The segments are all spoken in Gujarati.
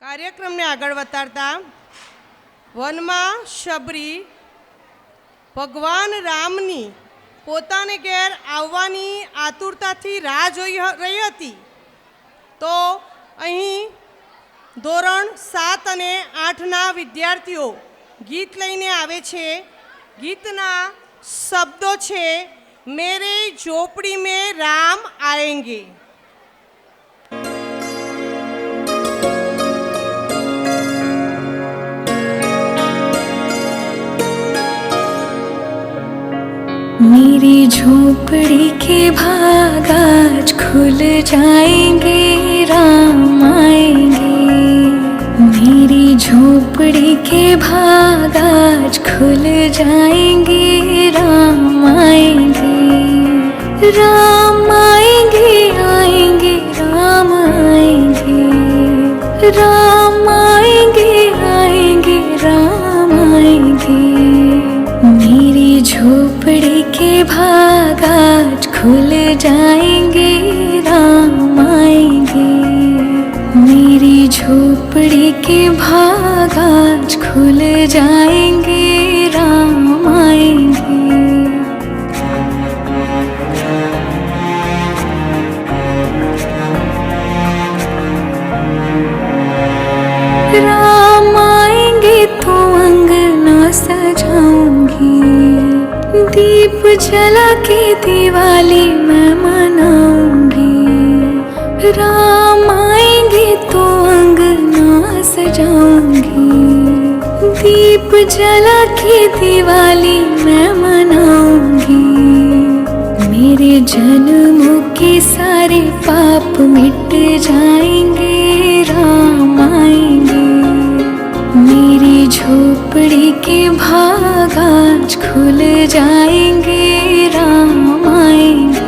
કાર્યક્રમને આગળ વધારતા વનમાં શબરી ભગવાન રામની પોતાને ઘેર આવવાની આતુરતાથી રાહ જોઈ રહી હતી, તો અહીં ધોરણ 7 અને 8ના વિદ્યાર્થીઓ ગીત લઈને આવે છે. ગીતના શબ્દો છે, મેરે ઝોપડી में राम आएंगे. मेरी झोपड़ी के भाग आज खुल जाएंगे, राम आएंगे. मेरी झोपड़ी के भाग आज खुल जाएंगे, राम आएंगे. राम आएंगे आएंगे राम आएंगे, राम आएंगे आएंगे राम आएंगे. मेरी झोपड़ी के भाग आज खुल जाएंगे, राम आएंगे. मेरी झोपड़ी के भाग आज खुल जाएंगे, राम आएंगे. राम आएंगे तो अंगना सजाऊंगी, दीप जला के दिवाली मैं मनाऊंगी. राम आएंगे तो अंगना सजाऊंगी, दीप जला के दिवाली मैं मनाऊंगी. मेरे जन्मों के सारे पाप मिट जाएंगे, राम आएंगे. मेरी झोपड़ी के भाग आज खुल जाएंगे, राम आएंगे.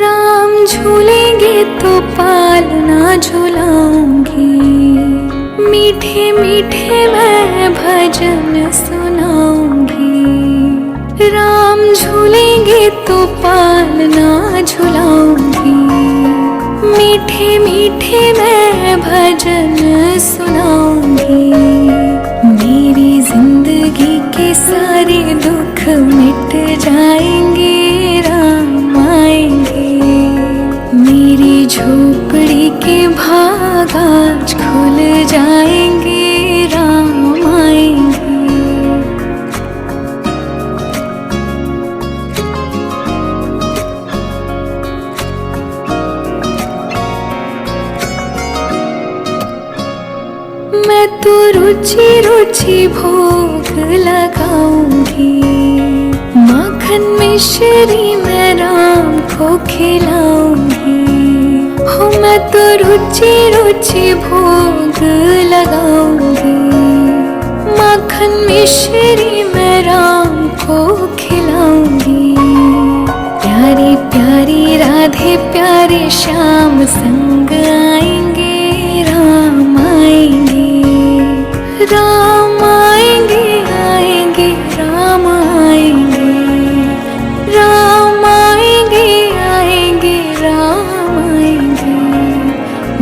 राम झूलेंगे तो पालना झुलाऊंगी, मीठे मीठे मैं भजन सुनाऊंगी. राम झूलेंगे तो पालना झुलाऊंगी, मीठे मीठे मैं भजन सुनाऊंगी. मेरी जिंदगी के सारे दुख मिट जाएंगे, राम आएंगे. मेरी झोपड़ी के भाग आज खुल जाएंगे, राम आएंगे. मैं तो रुचि रुचि भोग लगाऊंगी, माखन मिश्री मैं राम को खिलाऊंगी. हो मैं तो रुचि रुचि भोग लगाऊंगी, माखन मिश्री मैं राम को खिलाऊंगी. प्यारी प्यारी राधे प्यारे श्याम संग आएंगे, राम आएंगे. राम आएंगे आएंगे राम आएंगे, राम आएंगे आएंगे राम आएंगे.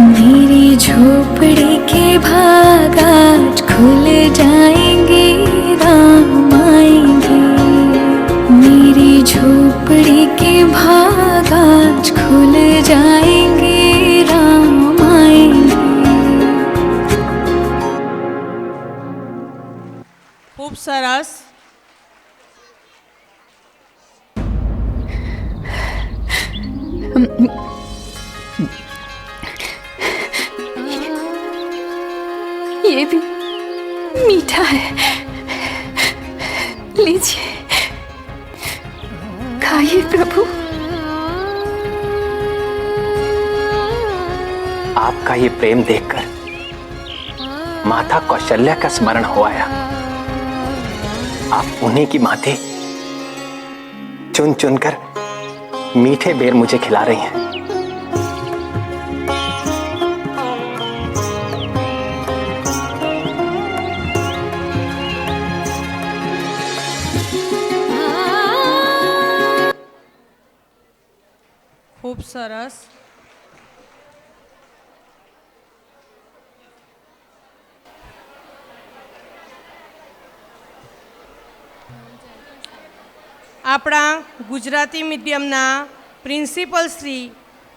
मेरी झोपड़ी के भाग आज खुल जाएंगे, राम आएंगे. मेरी झोपड़ी के भाग आज खुल जाएंगे, राम आएंगे. ખૂબ સરસ. ये भी मीठा है, लीजिए खाइए प्रभु. आपका ये प्रेम देखकर माता कौशल्या का स्मरण हो आया. आप उन्हीं की माते चुन चुनकर मीठे बेर मुझे खिला रही हैं. ખૂબ સરસ. આપણા ગુજરાતી મીડિયમના પ્રિન્સિપલ શ્રી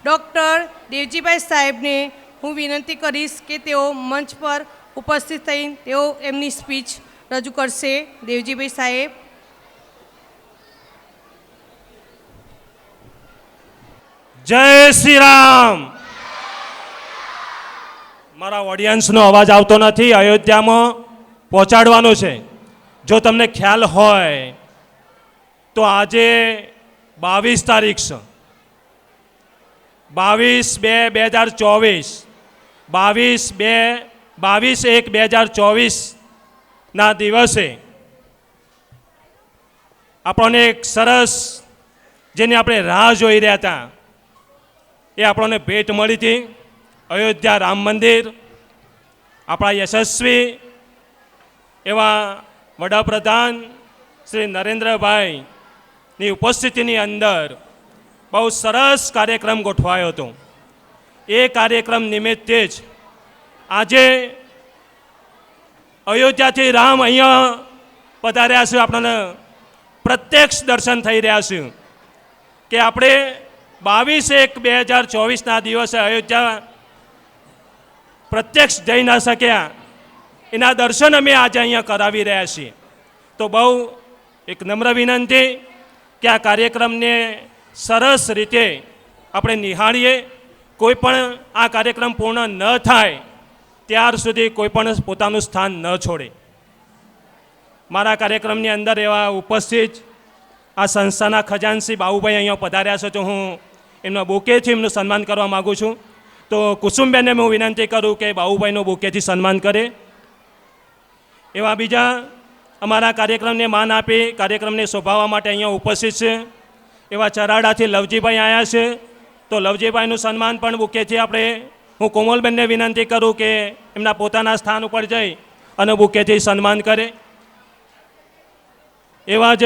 ડૉક્ટર દેવજીભાઈ સાહેબને હું વિનંતી કરીશ કે તેઓ મંચ પર ઉપસ્થિત થઈ તેઓ એમની સ્પીચ રજૂ કરશે. દેવજીભાઈ સાહેબ. જય શ્રી રામ. મારા ઓડિયન્સનો અવાજ આવતો નથી, અયોધ્યામાં પહોંચાડવાનો છે. જો તમને ખ્યાલ હોય તો આજે 22 તારીખ છે, 22/2/2024, 22/1/2024ના દિવસે આપણને એક સરસ, જેની આપણે રાહ જોઈ રહ્યા હતા, એ આપણને ભેટ મળી હતી. અયોધ્યા રામ મંદિર આપણા યશસ્વી એવા વડાપ્રધાન શ્રી નરેન્દ્રભાઈની ઉપસ્થિતિની અંદર બહુ સરસ કાર્યક્રમ ગોઠવાયો હતો. એ કાર્યક્રમ નિમિત્તે જ આજે અયોધ્યાથી રામ અહીંયા પધાર્યા છે. આપણને પ્રત્યક્ષ દર્શન થઈ રહ્યા છે કે આપણે 22/1/2024ના દિવસે અયોધ્યા પ્રત્યક્ષ જઈ ન શક્યા, એના દર્શન અમે આજે અહીંયા કરાવી રહ્યા છીએ. તો બહુ એક નમ્ર વિનંતી કે આ કાર્યક્રમને સરસ રીતે આપણે નિહાળીએ. કોઈ પણ આ કાર્યક્રમ પૂર્ણ ન થાય ત્યાર સુધી કોઈ પણ પોતાનું સ્થાન ન છોડે. મારા કાર્યક્રમની અંદર એવા ઉપસ્થિત આ સંસ્થાના ખજાનસી બાબુભાઈ અહીંયા પધાર્યા છે, તો હું એમના બુકેથી એમનું સન્માન કરવા માગું છું. તો કુસુમબેનને હું વિનંતી કરું કે બાબુભાઈનું બુકેથી સન્માન કરે. એવા બીજા અમારા કાર્યક્રમને માન આપી કાર્યક્રમને શોભાવવા માટે અહીંયા ઉપસ્થિત છે એવા ચરાડાથી લવજીભાઈ આવ્યા છે. તો લવજીભાઈનું સન્માન પણ બુકેથી આપણે હું કોમલબેનને વિનંતી કરું કે એમના પોતાના સ્થાન ઉપર જઈ અને બુકેથી સન્માન કરે. એવા જ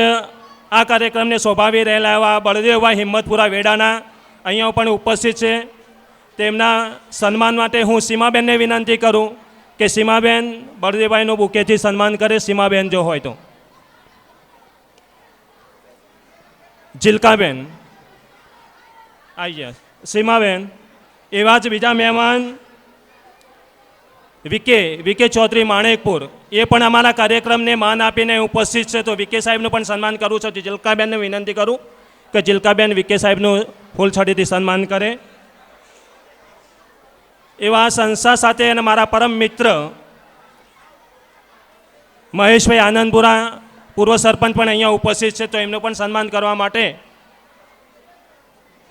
આ કાર્યક્રમને શોભાવી રહેલા એવા બળદેવભાઈ હિંમતપુરા વેડાના અહીંયા પણ ઉપસ્થિત છે. તેમના સન્માન માટે હું સીમાબેનને વિનંતી કરું કે સીમાબેન બળદેવભાઈનું બુકેથી સન્માન કરે. સીમાબેન જો હોય તો. જિલકાબેન આઈ સીમાબેન. એવા જ બીજા મહેમાન વિકે ચૌધરી માણેકપુર, એ પણ અમારા કાર્યક્રમને માન આપીને ઉપસ્થિત છે. તો વિકે સાહેબનું પણ સન્માન કરું છું. જિલકાબેનને વિનંતી કરું કે જિલકાબેન વિકે સાહેબનું ફૂલછડીથી સન્માન કરે. એવા સંસ્થા સાથે અને મારા પરમ મિત્ર મહેશભાઈ આનંદપુરા પૂર્વ સરપંચ પણ અહીંયા ઉપસ્થિત છે. તો એમનું પણ સન્માન કરવા માટે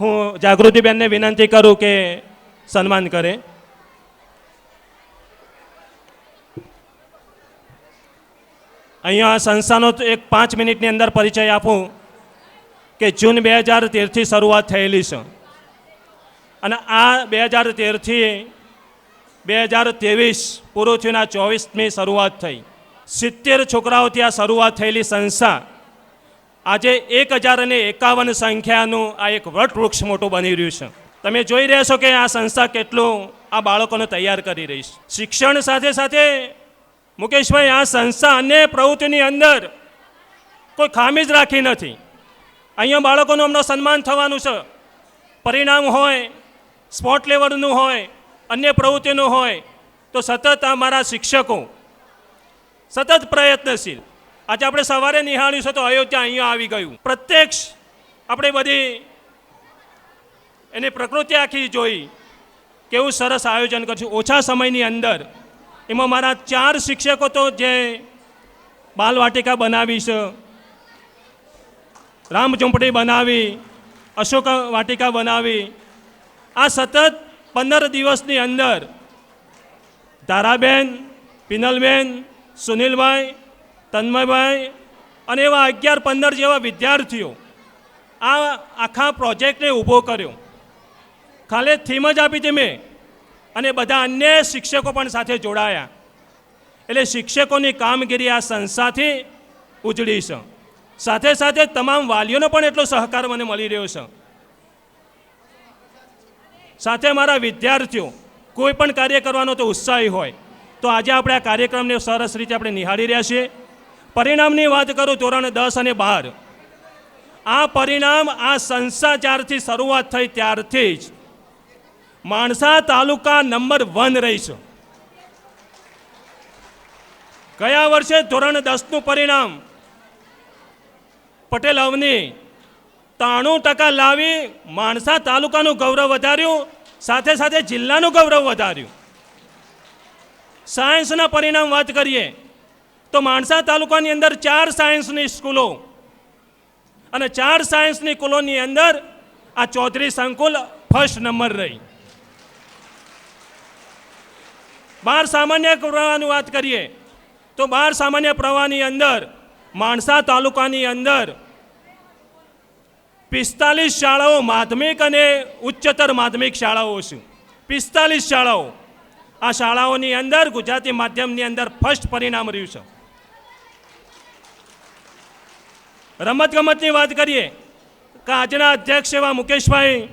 હું જાગૃતિબેનને વિનંતી કરું કે સન્માન કરે. અહીંયા સંસ્થાનો એક 5 મિનિટની અંદર પરિચય આપું કે જૂન 2013થી શરૂઆત થયેલી છે અને આ 2013થી 2023 પૂરું થયું, 24મી શરૂઆત થઈ. 70 છોકરાઓથી આ શરૂઆત થયેલી સંસ્થા આજે 1051 સંખ્યાનું આ એક વટવૃક્ષ મોટું બની રહ્યું છે. તમે જોઈ રહ્યા છો કે આ સંસ્થા કેટલું આ બાળકોને તૈયાર કરી રહી છે. શિક્ષણ સાથે સાથે મુકેશભાઈ આ સંસ્થા અન્ય પ્રવૃત્તિની અંદર કોઈ ખામી જ રાખી નથી. અહીંયા બાળકોનું હમણાં સન્માન થવાનું છે. પરિણામ હોય, સ્પોર્ટ લેવલનું હોય, અન્ય પ્રવૃત્તિનું હોય, તો સતત અમારા શિક્ષકો સતત પ્રયત્નશીલ. આજે આપણે સવારે નિહાળ્યું છે તો અયોધ્યા અહીંયા આવી ગયું. પ્રત્યક્ષ આપણે બધી એની પ્રકૃતિ આખી જોઈ, કેવું સરસ આયોજન કરશું ઓછા સમયની અંદર. એમાં મારા 4 શિક્ષકો તો જે બાલવાટિકા બનાવી છે, રામઝૂંપડી બનાવી, અશોક વાટિકા બનાવી, આ સતત 15 દિવસની અંદર ધારાબેન, પિનલબેન, સુનિલભાઈ, તન્મયભાઈ અને એવા 11-15 જેવા વિદ્યાર્થીઓ આ આખા પ્રોજેક્ટને ઊભો કર્યો. ખાલી થીમ જ આપી હતી મેં અને બધા અન્ય શિક્ષકો પણ સાથે જોડાયા. એટલે શિક્ષકોની કામગીરી આ સંસ્થાથી ઉજળી છે. સાથે સાથે તમામ વાલીઓનો પણ એટલો સહકાર મને મળી રહ્યો છે. સાથે મારા વિદ્યાર્થીઓ કોઈ પણ કાર્ય કરવાનો તો ઉત્સાહી હોય, તો આજે આપણે આ કાર્યક્રમને સરસ રીતે આપણે નિહાળી રહ્યા છીએ. પરિણામની વાત કરું, ધોરણ 10 અને 12, આ પરિણામ આ સંસ્થા જ્યારથી શરૂઆત થઈ ત્યારથી જ માણસા તાલુકા નંબર 1 રહી છે. ગયા વર્ષે ધોરણ 10નું પરિણામ પટેલ અવની 93% લાવી માણસા તાલુકાનું ગૌરવ વધાર્યું, સાથે સાથે જિલ્લાનું ગૌરવ વધાર્યું. સાયન્સના પરિણામ વાત કરીએ તો માણસા તાલુકાની અંદર 4 સાયન્સની સ્કૂલો અને 4 સાયન્સની સ્કૂલોની અંદર આ ચૌધરી સંકુલ ફર્સ્ટ નંબર રહી. 12 સામાન્ય પ્રવાહની વાત કરીએ તો 12 સામાન્ય પ્રવાહની અંદર માણસા તાલુકાની અંદર 45 શાળાઓ માધ્યમિક અને ઉચ્ચતર માધ્યમિક શાળાઓ છે. 45 શાળાઓ, આ શાળાઓની અંદર ગુજરાતી માધ્યમની અંદર ફર્સ્ટ પરિણામ રહ્યું છે. રમતગમતની વાત કરીએ કે આજના અધ્યક્ષ એવા મુકેશભાઈ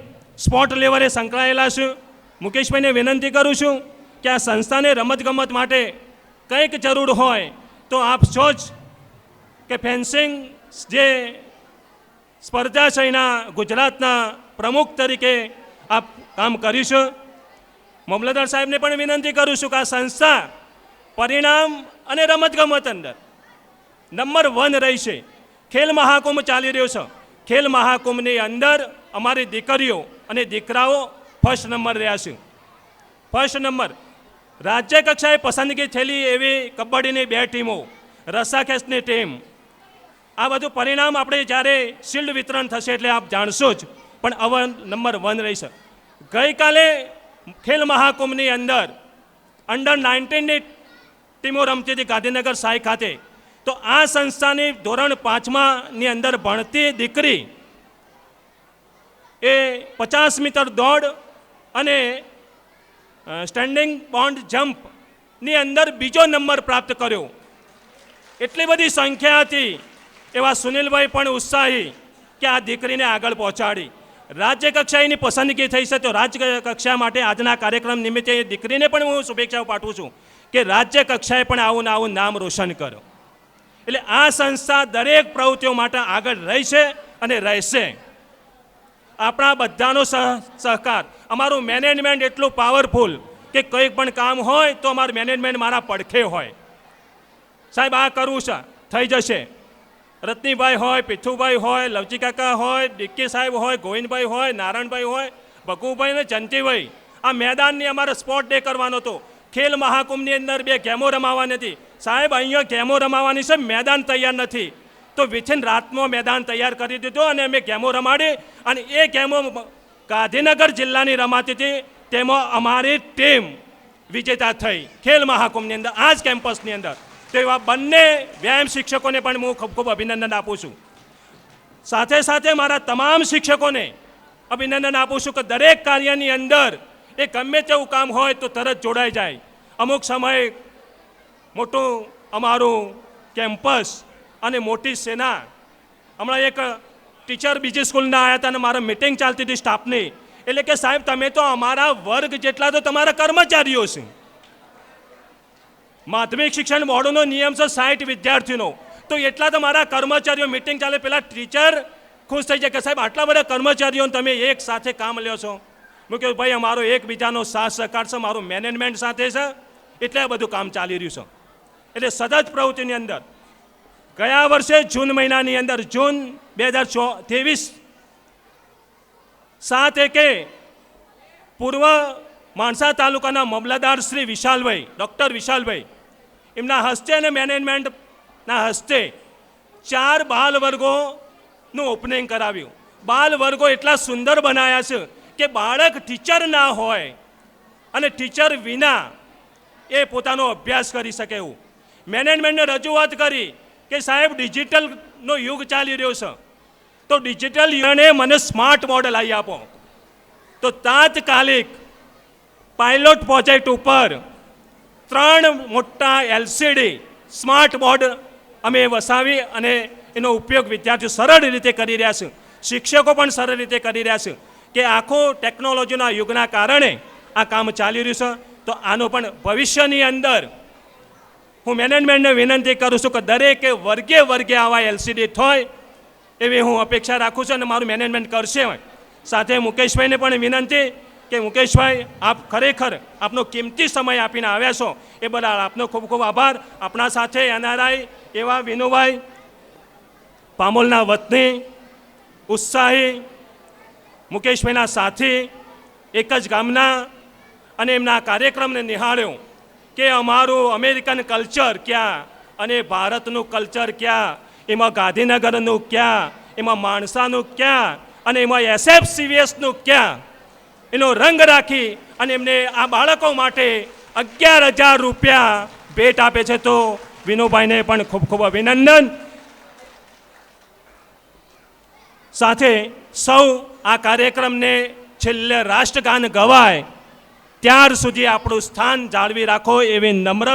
સ્પોર્ટ લેવલે સંકળાયેલા છે. મુકેશભાઈને વિનંતી કરું છું કે આ સંસ્થાને રમતગમત માટે કંઈક જરૂર હોય તો આપ છો જ કે ફેન્સિંગ જે સ્પર્ધા છે એના ગુજરાતના પ્રમુખ તરીકે આપ કામ કર્યું છે. મામલતદાર સાહેબને પણ વિનંતી કરું છું કે આ સંસ્થા પરિણામ અને રમતગમત અંદર નંબર 1 રહી છે. ખેલ મહાકુંભ ચાલી રહ્યો છે. ખેલ મહાકુંભની અંદર અમારી દીકરીઓ અને દીકરાઓ ફર્સ્ટ નંબર રહ્યા છે. ફર્સ્ટ નંબર રાજ્ય કક્ષાએ પસંદગી થયેલી એવી કબડ્ડીની 2 ટીમો, રસ્સાખેંચની ટીમ, આ બધું પરિણામ આપણે જ્યારે શિલ્ડ વિતરણ થશે એટલે આપ જાણશો જ, પણ હવે નંબર 1 રહી છે. ગઈકાલે ખેલ મહાકુંભની અંદર અંડર 19ની ટીમો રમતી હતી ગાંધીનગર સાઈ ખાતે. તો આ સંસ્થાની ધોરણ 5ની અંદર ભણતી દીકરી એ 50 મીટર દોડ અને સ્ટેન્ડિંગ બોન્ડ જમ્પની અંદર બીજો નંબર પ્રાપ્ત કર્યો. એટલી બધી સંખ્યા હતી. એવા સુનિલભાઈ પણ ઉત્સાહી કે આ દીકરીને આગળ પહોંચાડી. રાજ્ય કક્ષાએની પસંદગી થઈ છે, તો રાજ્ય કક્ષા માટે આજના કાર્યક્રમ નિમિત્તે એ દીકરીને પણ હું શુભેચ્છાઓ પાઠવું છું કે રાજ્ય કક્ષાએ પણ આવું આવું નામ રોશન કરો. એટલે આ સંસ્થા દરેક પ્રવૃત્તિઓ માટે આગળ રહી છે અને રહેશે. આપણા બધાનો સહકાર, અમારું મેનેજમેન્ટ એટલું પાવરફુલ કે કંઈક પણ કામ હોય તો અમારું મેનેજમેન્ટ મારા પડખે હોય. સાહેબ આ કરવું છે, થઈ જશે. રત્નીભાઈ હોય, પીથુભાઈ હોય, લવજી કાકા હોય, ડિક્કી સાહેબ હોય, ગોવિંદભાઈ હોય, નારાયણભાઈ હોય, ભગુભાઈ અને જંતીભાઈ, આ મેદાનની અમારે સ્પોર્ટ ડે કરવાનો હતો. ખેલ મહાકુંભની અંદર 2 ગેમો રમાવાની હતી. સાહેબ અહીંયા ગેમો રમાવાની છે, મેદાન તૈયાર નથી, તો વિથિન રાતમાં મેદાન તૈયાર કરી દીધું અને અમે ગેમો રમાડી અને એ ગેમો ગાંધીનગર જિલ્લાની રમાતી હતી. તેમાં અમારી ટીમ વિજેતા થઈ ખેલ મહાકુંભની અંદર, આ જ કેમ્પસની અંદર. તો એવા બંને વ્યાયામ શિક્ષકોને પણ હું ખૂબ ખૂબ અભિનંદન આપું છું. સાથે સાથે મારા તમામ શિક્ષકોને અભિનંદન આપું છું કે દરેક કાર્યની અંદર એ ગમે તેવું કામ હોય તો તરત જોડાઈ જાય. અમુક સમયે મોટું અમારું કેમ્પસ અને મોટી સેના, હમણાં એક ટીચર બીજી સ્કૂલના આવ્યા હતા અને મારા મિટિંગ ચાલતી હતી સ્ટાફની. એટલે કે સાહેબ તમે તો અમારા વર્ગ જેટલા તો તમારા કર્મચારીઓ છે. માધ્યમિક શિક્ષણ બોર્ડનો નિયમ છે 60 વિદ્યાર્થીનો, તો એટલા તો મારા કર્મચારીઓ મિટિંગ ચાલે પેલા ટીચર ખુશ થઈ જાય કે સાહેબ આટલા બધા કર્મચારીઓને તમે એક સાથે કામ લ્યો છો. મેં કહ્યું ભાઈ અમારો એકબીજાનો સાથ સહકાર છે, મારું મેનેજમેન્ટ સાથે છે, એટલે આ બધું કામ ચાલી રહ્યું છે. એટલે સતત પ્રવૃત્તિની અંદર ગયા વર્ષે જૂન મહિનાની અંદર, જૂન 2023 7/1 પૂર્વ માણસા તાલુકાના મામલતદાર શ્રી વિશાલભાઈ, ડૉક્ટર વિશાલભાઈ, એમના હસ્તે અને મેનેજમેન્ટના હસ્તે 4 બાલ વર્ગોનું ઓપનિંગ કરાવ્યું. બાલ વર્ગો એટલા સુંદર બનાવ્યા છે કે બાળક ટીચર ના હોય અને ટીચર વિના એ પોતાનો અભ્યાસ કરી શકે એવું. મેનેજમેન્ટને રજૂઆત કરી કે સાહેબ ડિજિટલનો યુગ ચાલી રહ્યો છે, તો ડિજિટલ યુગને મને સ્માર્ટ મોડલ આવી આપો. તો તાત્કાલિક પાયલોટ પ્રોજેક્ટ ઉપર 3 મોટા LCD સ્માર્ટ બોર્ડ અમે વસાવી અને એનો ઉપયોગ વિદ્યાર્થીઓ સરળ રીતે કરી રહ્યા છે, શિક્ષકો પણ સરળ રીતે કરી રહ્યા છે કે આખો ટેકનોલોજીના યુગના કારણે આ કામ ચાલી રહ્યું છે. તો આનો પણ ભવિષ્યની અંદર હું મેનેજમેન્ટને વિનંતી કરું છું કે દરેકે વર્ગે વર્ગે આવા એલસીડી થાય એવી હું અપેક્ષા રાખું છું અને મારું મેનેજમેન્ટ કરશે. સાથે મુકેશભાઈને પણ વિનંતી કે મુકેશભાઈ, આપ ખરેખર આપનો કિંમતી સમય આપીને આવ્યા છો એ બદલ આપનો ખૂબ ખૂબ આભાર. આપણા સાથે એનઆરઆઈ એવા વિનુભાઈ, પામોલના વતની, ઉત્સાહી, મુકેશભાઈના સાથી, એક જ ગામના, અને એમના કાર્યક્રમને નિહાળ્યો કે અમારું અમેરિકન કલ્ચર ક્યાં અને ભારતનું કલ્ચર ક્યાં, એમાં ગાંધીનગરનું ક્યાં, એમાં માણસાનું ક્યાં અને એમાં એસએફસીવીએસનું ક્યાં, એનો રંગ રાખી અને એમને આ બાળકો માટે 11,000 રૂપિયા ભેટ આપે છે. તો વિનુભાઈને પણ ખૂબ ખૂબ અભિનંદન. સાથે સૌ આ કાર્યક્રમને છેલ્લે રાષ્ટ્રગાન ગવાય ત્યાર સુધી આપણું સ્થાન જાળવી રાખો એવી નમ્ર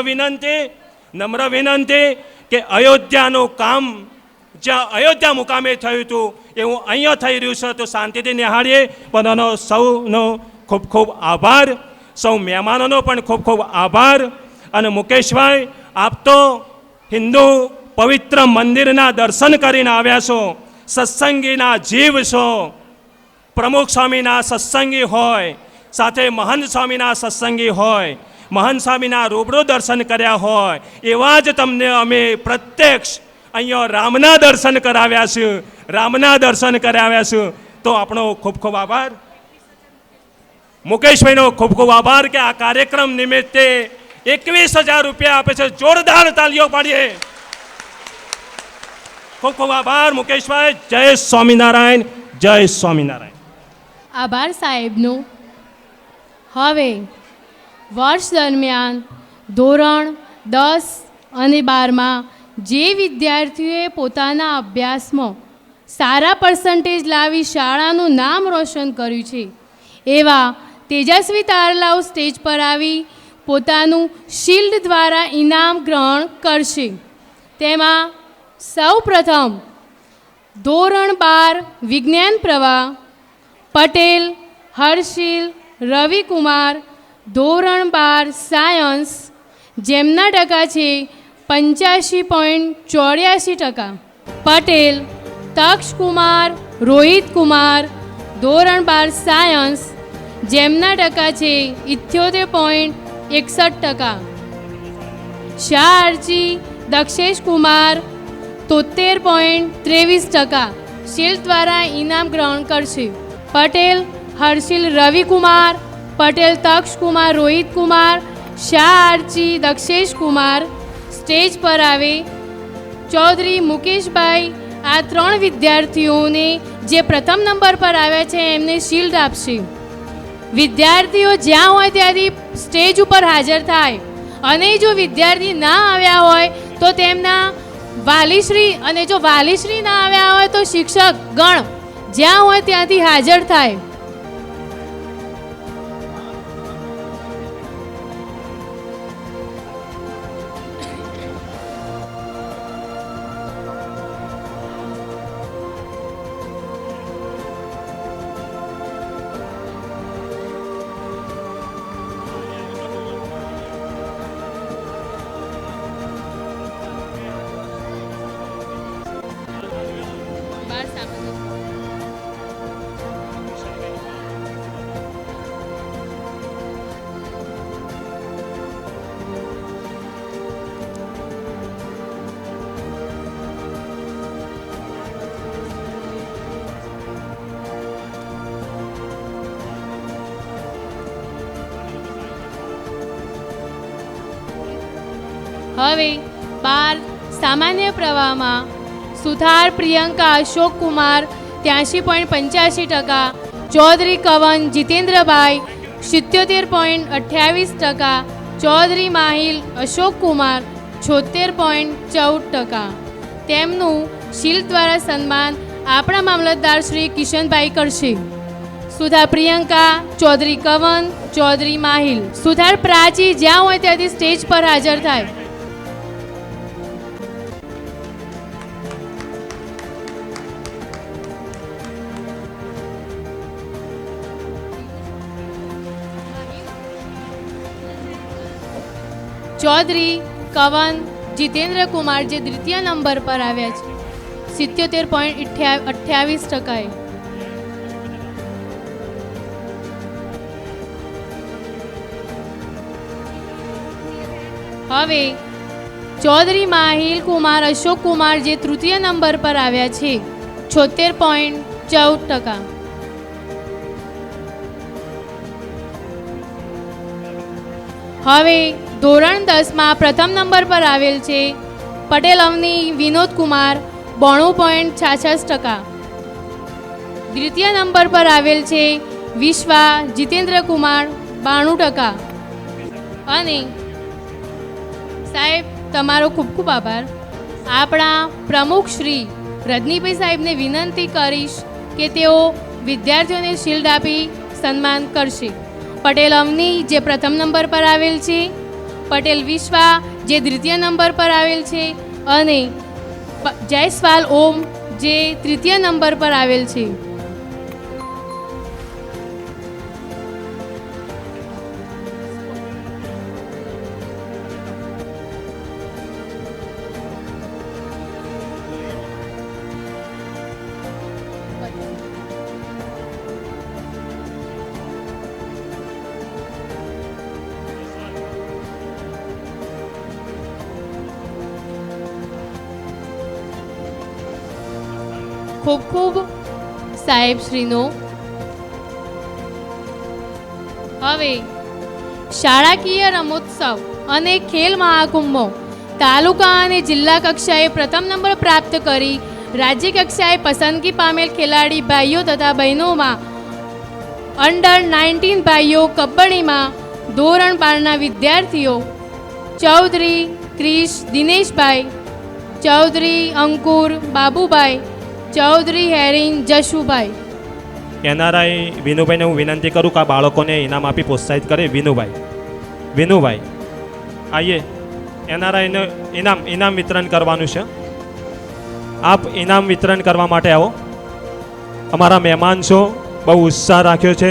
વિનંતી કે અયોધ્યાનું કામ જ્યાં અયોધ્યા મુકામે થયું હતું એવું અહીંયા થઈ રહ્યું છે. તો શાંતિથી નિહાળીએ. બધાનો સૌનો ખૂબ ખૂબ આભાર. સૌ મહેમાનોનો પણ ખૂબ ખૂબ આભાર. અને મુકેશભાઈ, આપ તો હિન્દુ પવિત્ર મંદિરના દર્શન કરીને આવ્યા છો, સત્સંગીના જીવ છો. પ્રમુખ સ્વામીના સત્સંગી હોય, સાથે મહંત સ્વામીના સત્સંગી હોય, મહંત સ્વામીના રૂબરૂ દર્શન કર્યા હોય એવા જ તમને અમે પ્રત્યક્ષ અહીંયા રામના દર્શન કરાવ્યા છે. તો આપણો ખૂબ ખૂબ આભાર. મુકેશભાઈનો ખૂબ ખૂબ આભાર કે આ કાર્યક્રમ નિમિત્તે 21,000 રૂપિયા આપે છે. જોરદાર તાલીઓ પાડીએ. ખૂબ ખૂબ આભાર મુકેશભાઈ. જય સ્વામિનારાયણ, જય સ્વામિનારાયણ. આભાર સાહેબનો. હવે વર્ષ દરમિયાન ધોરણ 10 અને 12માં જે વિદ્યાર્થીઓએ પોતાના અભ્યાસમાં સારા પર્સન્ટેજ લાવી શાળાનું નામ રોશન કર્યું છે એવા તેજસ્વી તારલાઓ સ્ટેજ પર આવી પોતાનું શિલ્ડ દ્વારા ઇનામ ગ્રહણ કરશે. તેમાં સૌ પ્રથમ ધોરણ 12 વિજ્ઞાન પ્રવાહ પટેલ હર્ષિલ રવિકુમાર, ધોરણ 12 સાયન્સ, જેમના ટકા છે 85.84%. પટેલ તક્ષકુમાર રોહિતકુમાર, ધોરણ 12 સાયન્સ, જેમના ટકા છે 78.61%. શાહ આરજી દક્ષેશ કુમાર 73.23% શિલ્ડ દ્વારા ઇનામ ગ્રહણ કરશે. પટેલ હર્ષિલ રવિકુમાર, પટેલ તક્ષકુમાર રોહિતકુમાર, શાહ આરજી દક્ષેશ કુમાર સ્ટેજ પર આવે. ચૌધરી મુકેશભાઈ આ 3 વિદ્યાર્થીઓને જે પ્રથમ નંબર પર આવ્યા છે એમને શિલ્ડ આપશે. વિદ્યાર્થીઓ જ્યાં હોય ત્યાંથી સ્ટેજ ઉપર હાજર થાય અને જો વિદ્યાર્થી ના આવ્યા હોય તો તેમના વાલીશ્રી, અને જો વાલીશ્રી ના આવ્યા હોય તો શિક્ષક ગણ જ્યાં હોય ત્યાંથી હાજર થાય. હવે 12 સામાન્ય પ્રવાહમાં સુથાર પ્રિયંકા અશોક કુમાર 83.85%, ચૌધરી કવન જીતેન્દ્રભાઈ 77.28%, ચૌધરી માહિલ અશોક કુમાર 76.14%. તેમનું શિલ્ડ દ્વારા સન્માન આપણા મામલતદાર શ્રી કિશનભાઈ કરશે. સુધાર પ્રિયંકા, ચૌધરી કવન, ચૌધરી માહિલ, સુધાર પ્રાચી જ્યાં હોય ત્યાંથી સ્ટેજ પર હાજર થાય. ચૌધરી કવન જીતેન્દ્ર કુમાર જે દ્વિતીય નંબર પર આવ્યા છે 77.28%. હવે ચૌધરી માહિલ કુમાર અશોક કુમાર જે તૃતીય નંબર પર આવ્યા છે 76.14%. હવે ધોરણ 10માં પ્રથમ નંબર પર આવેલ છે પટેલ અવની વિનોદ કુમાર 92.66%. દ્વિતીય નંબર પર આવેલ છે વિશ્વા જીતેન્દ્ર કુમાર 92%. અને સાહેબ તમારો ખૂબ ખૂબ આભાર. આપણા પ્રમુખ શ્રી રજનીભાઈ સાહેબને વિનંતી કરીશ કે તેઓ વિદ્યાર્થીઓને શિલ્ડ આપી સન્માન કરશે. પટેલ અવની જે પ્રથમ નંબર પર આવેલ છે, પટેલ વિશ્વા જે દ્વિતીય નંબર પર આવેલ છે અને જયસ્વાલ ઓમ જે તૃતીય નંબર પર આવેલ છે. ખૂબ ખૂબ સાહેબશ્રીનો. હવે શાળાકીય રમોત્સવ અને ખેલ મહાકુંભો તાલુકા અને જિલ્લા કક્ષાએ પ્રથમ નંબર પ્રાપ્ત કરી રાજ્ય કક્ષાએ પસંદગી પામેલ ખેલાડી ભાઈઓ તથા બહેનોમાં અંડર 19 ભાઈઓ કબડ્ડીમાં ધોરણ 12ના વિદ્યાર્થીઓ ચૌધરી ક્રિશ દિનેશભાઈ, ચૌધરી અંકુર બાબુભાઈ, ચૌધરી હેરીન જશુભાઈ. એનઆરઆઈ વિનુભાઈને હું વિનંતી કરું કે આ બાળકોને ઇનામ આપી પ્રોત્સાહિત કરે. વિનુભાઈ આઈએ, એનઆરઆઈને ઇનામ વિતરણ કરવાનું છે. આપ ઇનામ વિતરણ કરવા માટે આવો. અમારા મહેમાન છો, બહુ ઉત્સાહ રાખ્યો છે,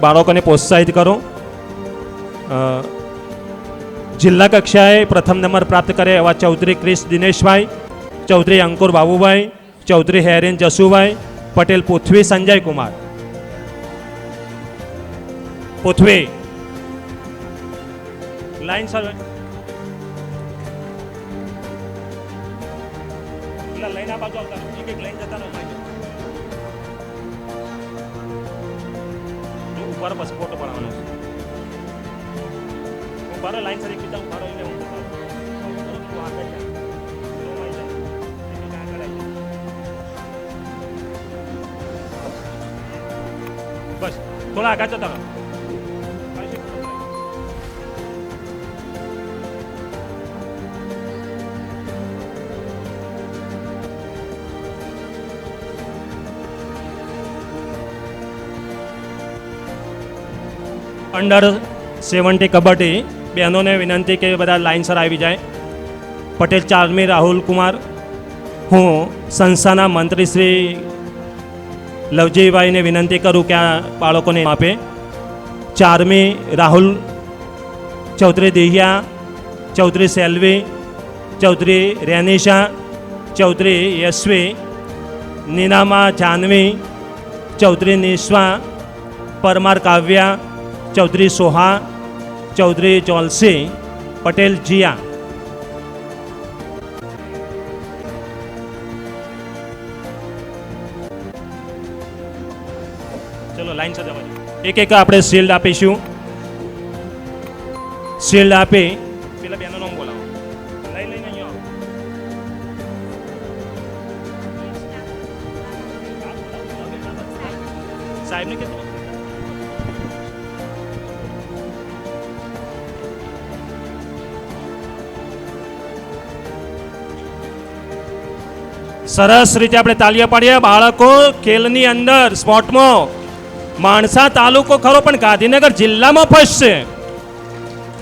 બાળકોને પ્રોત્સાહિત કરો. જિલ્લા કક્ષાએ પ્રથમ નંબર પ્રાપ્ત કરે એવા ચૌધરી ક્રિશ દિનેશભાઈ, ચૌધરી અંકુર બાબુભાઈ, ચૌધરી હેરીન જશુભાઈ, પટેલ પૃથ્વી સંજય કુમાર. પૃથ્વી લાઈન સર લાઈન આ બાજુ આવતા એક લાઈન જતા ઉપર બસ ફોટો પડાવવાનો છે. ઉપર લાઈન સર એક બીજા ઉભા રહીને હું બસ થોડા આગળ જતા રહો. અંડર 70 કબડ્ડી બહેનોને વિનંતી કે બધા લાઇનસર આવી જાય. પટેલ ચારમી રાહુલ કુમાર. હું સંસ્થાના મંત્રી શ્રી લવજીભાઈને વિનંતી કરું કે આ બાળકોને આપે. ચારમી રાહુલ, ચૌધરી દિહિયા, ચૌધરી સેલ્વી, ચૌધરી રેનિશા, ચૌધરી યશવી, નીનામા જાનવી, ચૌધરી નિશ્વા, પરમાર કાવ્યા, ચૌધરી સોહા, ચૌધરી જોલસી, પટેલ જીયા. ચલો લાઈન સાથે એક એક આપણે શિલ્ડ આપીશું. શિલ્ડ આપી પેલા બેનો નામ બોલાવો. લઈને અહીંયા આવો. સાહેબને કીધું સરસ રીતે આપણે તાલીઓ પાડીએ. બાળકો ખેલની અંદર સ્પોર્ટમાં માણસા તાલુકો ખરો પણ ગાંધીનગર જિલ્લામાં ફર્સ્ટ છે.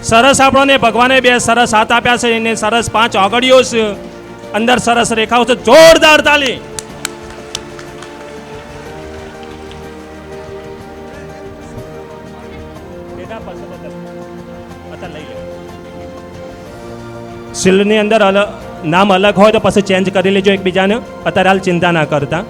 સરસ આપણને ભગવાને બે સરસ હાથ આપ્યા છે, એને સરસ 5 આંગળીઓ છે, અંદર સરસ રેખાઓ છે. જોરદાર તાલી. શિલ્ડની અંદર નામ અલગ હોય તો પછી ચેન્જ કરી લેજો એકબીજાને, અત્યારે હાલ ચિંતા ના કરતા.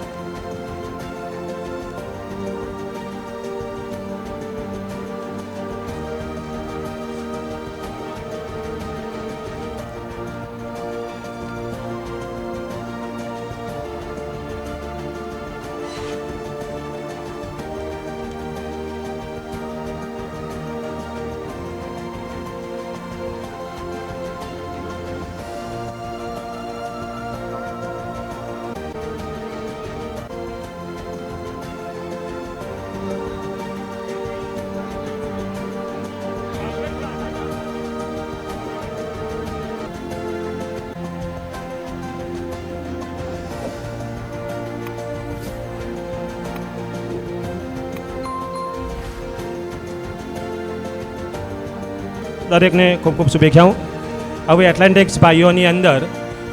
દરેકને ખૂબ ખૂબ શુભેચ્છાઓ. હવે એટલેન્ટિક્સ ભાઈઓની અંદર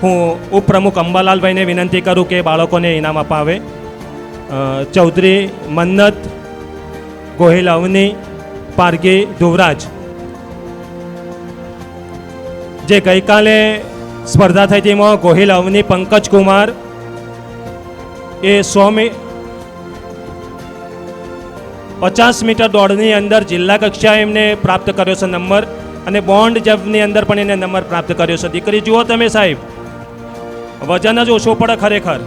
હું ઉપપ્રમુખ અંબાલાલભાઈને વિનંતી કરું કે બાળકોને ઇનામ અપાવે. ચૌધરી મન્નત, ગોહિલ અવની, પારગી ધુવરાજ, જે ગઈકાલે સ્પર્ધા થઈ હતી એમાં ગોહિલ અવની પંકજ કુમાર એ 50 મીટર દોડની અંદર જિલ્લા કક્ષાએ એમને પ્રાપ્ત કર્યો છે નંબર, અને બોન્ડ જબની અંદર પણ એને નંબર પ્રાપ્ત કર્યો છે. દીકરી જુઓ તમે સાહેબ, વજન જ ઓછો પડે ખરેખર.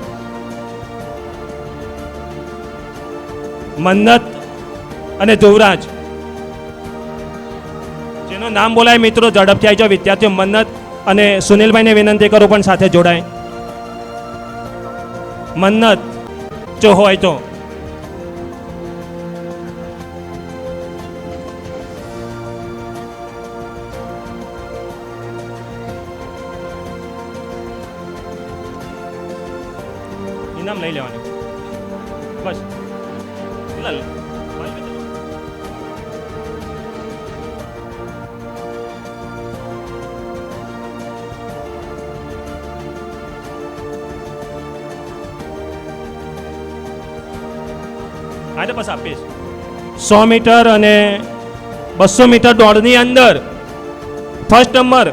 મન્નત અને ધુવરાજ, જેનું નામ બોલાય મિત્રો ઝડપથી આવી જાઓ વિદ્યાર્થીઓ. મન્નત અને સુનિલભાઈને વિનંતી કરું પણ સાથે જોડાય. મન્નત જો હોય તો ઇનામ લઈ લેવાનું બસ. હા તો બસ આપીશ. 100 મીટર અને 200 મીટર દોડની અંદર ફર્સ્ટ નંબર.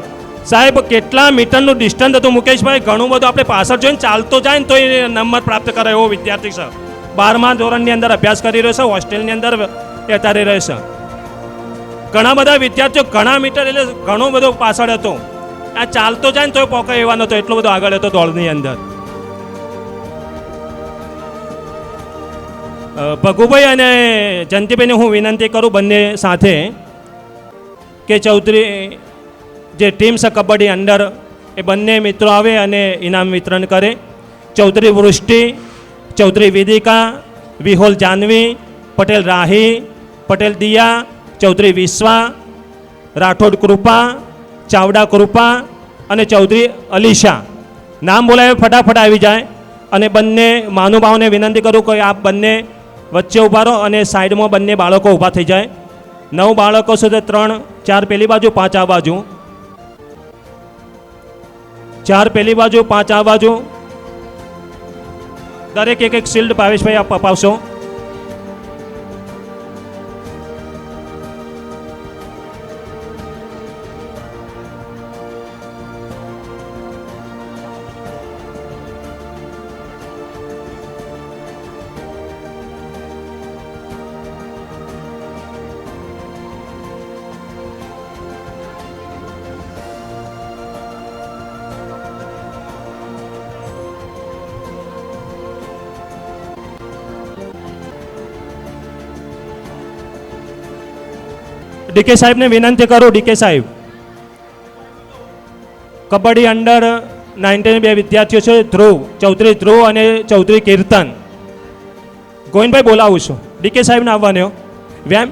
સાહેબ કેટલા મીટરનું ડિસ્ટન્સ હતું મુકેશભાઈ? ઘણું બધું. આપણે પાછળ જોઈને ચાલતો જાય ને તો એ નંબર પ્રાપ્ત કરે એવો વિદ્યાર્થી છે. 12મા ધોરણની અંદર અભ્યાસ કરી રહ્યો છે, હોસ્ટેલની અંદર અત્યારે રહે છે. ઘણા બધા વિદ્યાર્થીઓ ઘણા મીટર એટલે ઘણો બધો પાછળ હતો. આ ચાલતો જાય ને તો પોકાય એવા નહોતો, એટલો બધો આગળ હતો દોડની અંદર. ભગુભાઈ અને જયંતિભાઈને હું વિનંતી કરું બંને સાથે કે ચૌધરી જે ટીમ છે કબડ્ડી અંડર, એ બંને મિત્રો આવે અને ઇનામ વિતરણ કરે. ચૌધરી વૃષ્ટિ, ચૌધરી વેદિકા, વિહોલ જાનવી, પટેલ રાહી, પટેલ દિયા, ચૌધરી વિશ્વા, રાઠોડ કૃપા, ચાવડા કૃપા અને ચૌધરી અલીશા. નામ બોલાવે ફટાફટ આવી જાય. અને બંને મહાનુભાવોને વિનંતી કરું કે આપ બંને વચ્ચે ઊભા રહો અને સાઈડમાં બંને બાળકો ઊભા થઈ જાય. 9 બાળકો છે, 3, 4 પેલી બાજુ, 5 આ બાજુ. 4 પેલી બાજુ, 5 આ બાજુ. દરેક એક શિલ્ડ ભાવેશભાઈ આપ અપાવશો. ડીકે સાહેબને વિનંતી કરું. ડીકે સાહેબ, કબડ્ડી અંડર 19 બે વિદ્યાર્થીઓ છે, ધ્રુવ, ચૌધરી ધ્રુવ અને ચૌધરી કીર્તન. ગોવિંદભાઈ બોલાવું છું. ડીકે સાહેબને આવવાનો વ્યાયામ.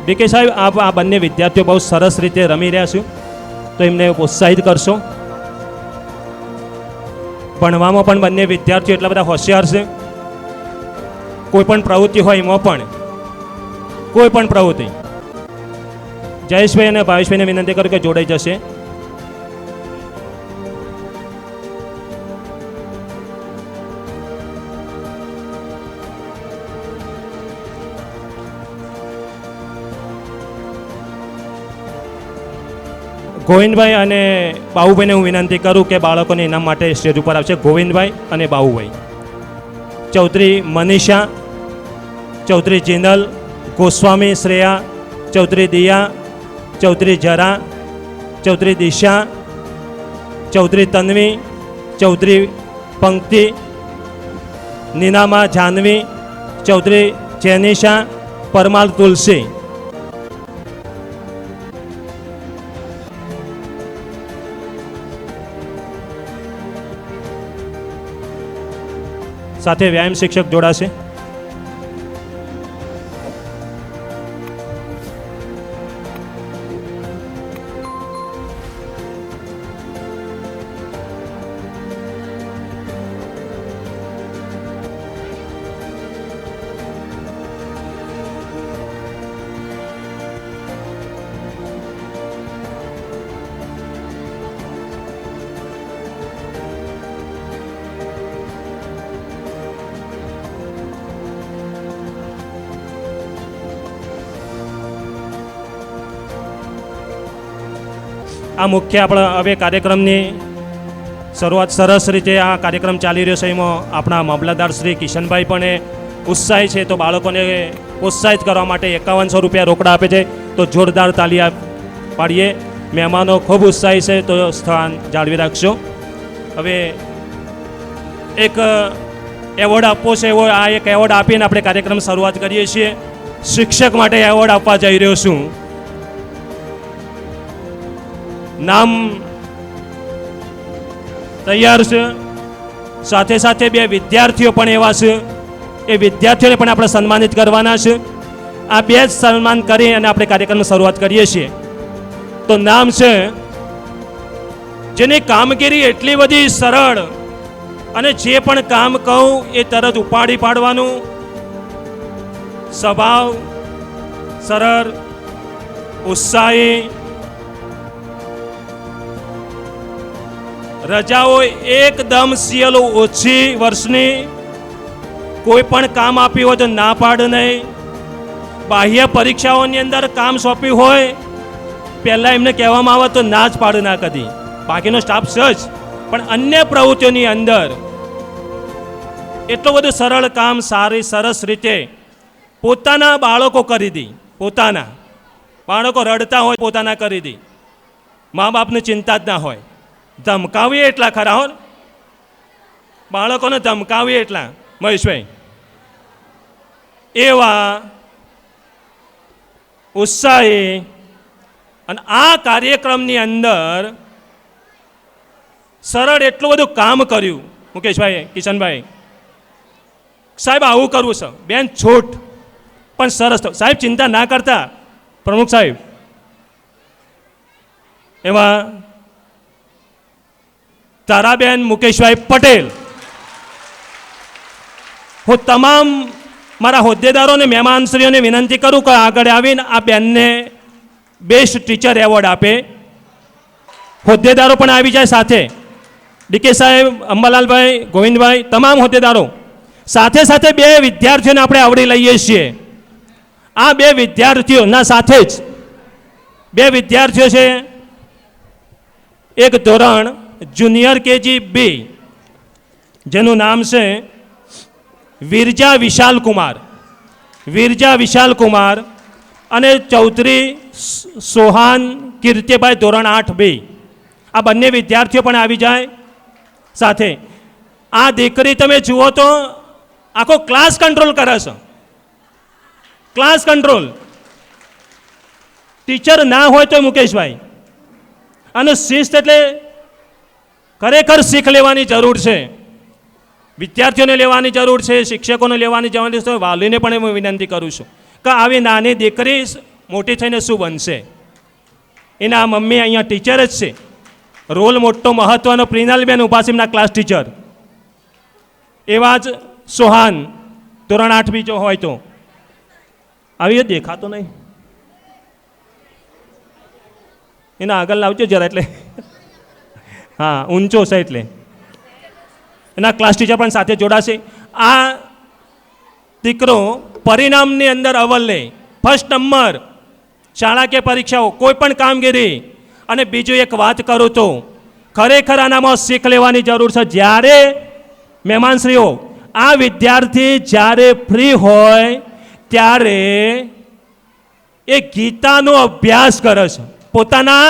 ડીકે સાહેબ, આ બંને વિદ્યાર્થીઓ બહુ સરસ રીતે રમી રહ્યા છે, તો એમને પ્રોત્સાહિત કરશો. ભણવામાં પણ બંને વિદ્યાર્થીઓ એટલા બધા હોશિયાર છે. કોઈ પણ પ્રવૃત્તિ હોય એમાં પણ કોઈ પણ પ્રવૃત્તિ. જયેશભાઈ અને ભાવેશભાઈને વિનંતી કરું કે જોડાઈ જશે. ગોવિંદભાઈ અને બાહુભાઈને હું વિનંતી કરું કે બાળકોને ઇનામ માટે સ્ટેજ ઉપર આવશે. ગોવિંદભાઈ અને બાહુભાઈ. ચૌધરી મનીષા, ચૌધરી જીનલ, ગોસ્વામી શ્રેયા, ચૌધરી દિયા, ચૌધરી જરા, ચૌધરી દિશા, ચૌધરી તન્વી, ચૌધરી પંક્તિ, નીનામા જાહ્નવી, ચૌધરી જેનિશા, પરમાર તુલસી. સાથે વ્યાયામ શિક્ષક જોડાશે. આ મુખ્ય આપણા હવે કાર્યક્રમની શરૂઆત સરસ રીતે આ કાર્યક્રમ ચાલી રહ્યો છે. એમાં આપણા મામલતદાર શ્રી કિશનભાઈ પણ ઉત્સાહી છે. તો બાળકોને પ્રોત્સાહિત કરવા માટે 5100 રૂપિયા રોકડા આપે છે. તો જોરદાર તાલી પાડીએ. મહેમાનો ખૂબ ઉત્સાહી છે, તો સ્થાન જાળવી રાખશો. હવે એક એવોર્ડ આપવો છે, એવો આ એક એવોર્ડ આપીને આપણે કાર્યક્રમ શરૂઆત કરીએ છીએ. શિક્ષક માટે એવોર્ડ આપવા જઈ રહ્યો છું. નામ તૈયાર છે. સાથે સાથે 2 વિદ્યાર્થીઓ પણ એવા છે. એ વિદ્યાર્થીઓને પણ આપણે સન્માનિત કરવાના છે. આ 2 જ સન્માન કરી અને આપણે કાર્યક્રમની શરૂઆત કરીએ છીએ. તો નામ છે જેની કામગીરી એટલી બધી સરળ અને જે પણ કામ કહું એ તરત ઉપાડી પાડવાનું, સ્વભાવ સરળ, ઉત્સાહી, રજાઓ એકદમ સીએલ ઓછી વર્ષની, કોઈ પણ કામ આપ્યું હોય તો ના પાડ નહીં. બાહ્ય પરીક્ષાઓની અંદર કામ સોંપ્યું હોય પહેલાં એમને કહેવામાં આવે તો ના જ પાડ ના કદી. બાકીનો સ્ટાફ સજ, પણ અન્ય પ્રવૃત્તિઓની અંદર એટલું બધું સરળ કામ સારી સરસ રીતે પોતાના બાળકો કરી દી. પોતાના બાળકો રડતા હોય પોતાના કરી દી. મા બાપની ચિંતા જ ના હોય. ધમકાવીએ એટલા ખરા હો, બાળકોને ધમકાવીએ એટલા. મહેશભાઈ એવા ઉત્સાહી અને આ કાર્યક્રમની અંદર સરળ એટલું બધું કામ કર્યું. મુકેશભાઈ, કિશનભાઈ, સાહેબ આવું કરવું છે, બેન છૂટ પણ સરસ. સાહેબ ચિંતા ના કરતા, પ્રમુખ સાહેબ. એમાં તારાબેન મુકેશભાઈ પટેલ, હું તમામ મારા હોદ્દેદારો અને મહેમાનશ્રીઓને વિનંતી કરું કે આગળ આવીને આ બેનને બેસ્ટ ટીચર એવોર્ડ આપે. હોદ્દેદારો પણ આવી જાય સાથે. ડીકે સાહેબ, અંબાલાલભાઈ, ગોવિંદભાઈ, તમામ હોદ્દેદારો સાથે સાથે 2 વિદ્યાર્થીઓને આપણે આવડી લઈએ છીએ. આ 2 વિદ્યાર્થીઓના સાથે જ 2 વિદ્યાર્થીઓ છે. એક ધોરણ જુનિયર કેજી 2, જેનું નામ છે વિરજા વિશાલ કુમાર. વિરજા વિશાલ કુમાર અને ચૌધરી સોહાન કીર્તિભાઈ, ધોરણ 8 2. આ બંને વિદ્યાર્થીઓ પણ આવી જાય સાથે. આ દીકરી તમે જુઓ તો આખો ક્લાસ કંટ્રોલ કરે છે. Class control. ટીચર ના હોય તો મુકેશભાઈ, અને શિસ્ત એટલે ખરેખર શીખ લેવાની જરૂર છે. વિદ્યાર્થીઓને લેવાની જરૂર છે, શિક્ષકોને લેવાની જરૂર છે. વાલીને પણ હું વિનંતી કરું છું કે આવી નાની દીકરી મોટી થઈને શું બનશે. એના મમ્મી અહીંયા ટીચર જ છે. રોલ મોટો મહત્ત્વનો પ્રિનાલબેન ઉપાસીમના ક્લાસ ટીચર. એવા જ સોહાન, ધોરણ 8 બીજો હોય તો આવી દેખાતો નહીં. એના આગળ લાવજો જરા, એટલે હા ઊંચો છે એટલે. એના ક્લાસ ટીચર પણ સાથે જોડાશે. આ દીકરો પરિણામની અંદર અવ્વલ લે, ફર્સ્ટ નંબર. શાળાકીય પરીક્ષાઓ કોઈ પણ કામગીરી અને બીજું એક વાત કરું તો ખરેખર આનામાં શીખ લેવાની જરૂર છે. જ્યારે મહેમાનશ્રીઓ આ વિદ્યાર્થી જ્યારે ફ્રી હોય ત્યારે એ ગીતાનો અભ્યાસ કરે છે. પોતાના